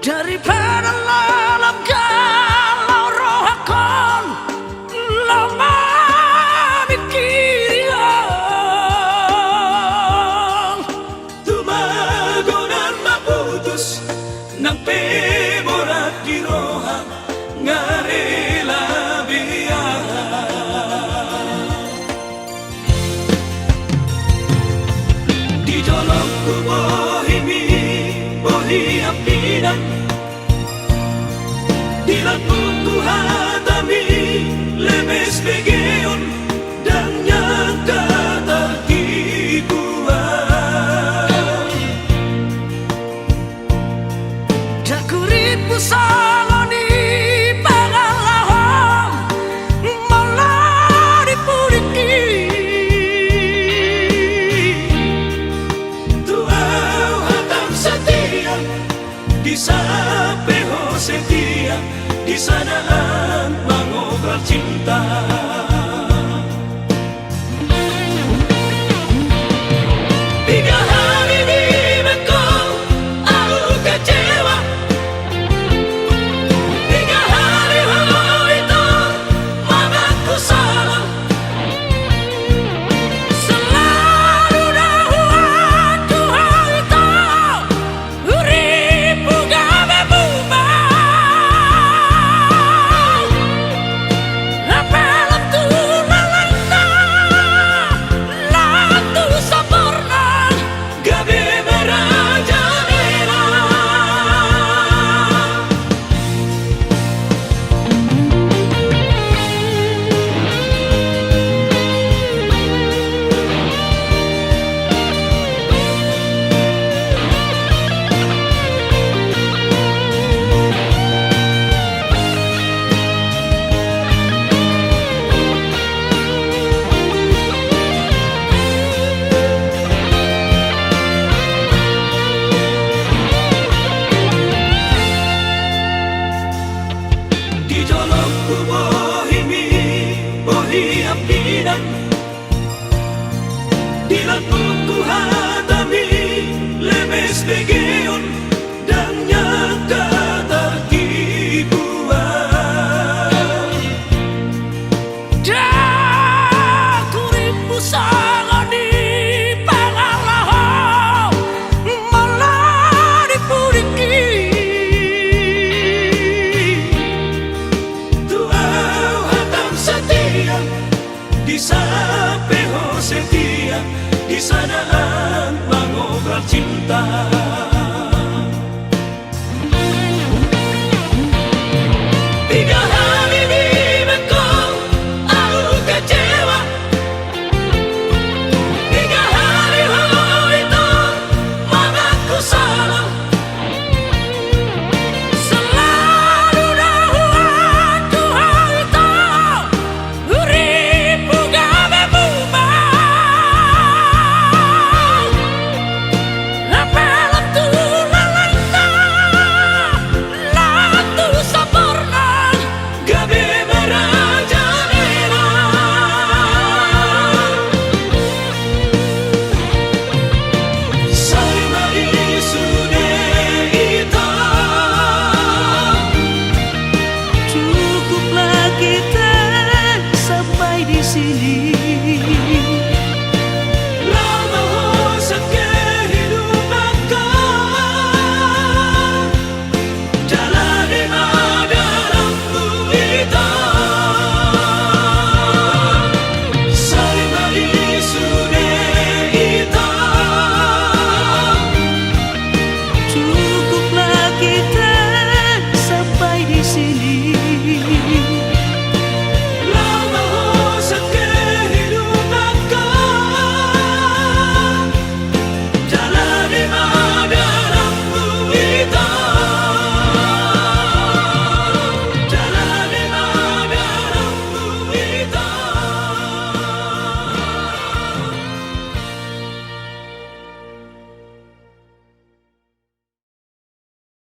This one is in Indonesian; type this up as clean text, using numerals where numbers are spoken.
daripada lalap galau roh akon lama mikiri tumagonan maputus ng pemorat di roha ngarela di jolok ku bohimi bohi apinan di lampung ku hatami lemes begeon dan nyangka tak dibuat dakuripu saloni pangalahom malah dipuriki tuau hatam setia di sapeho setia di sanaan mengobral cinta tiga hari di Bengkong aku kecewa tiga hari itu mamaku salah selalu dahuan Tuhan itu uripu gawe bubang apelam tu lalanta latu sampurna gabe merajalela di jolok ku bohimi bohi apinan di lampung ku hatami lemes begeon dan nyangka tak dibuat dakuripu saloni pangalahom malah dipuriki tuau hatam setia di sapeho setia di sanaan mengobral cinta tiga hari di Bengkong aku kecewa tiga hari itu mamaku salah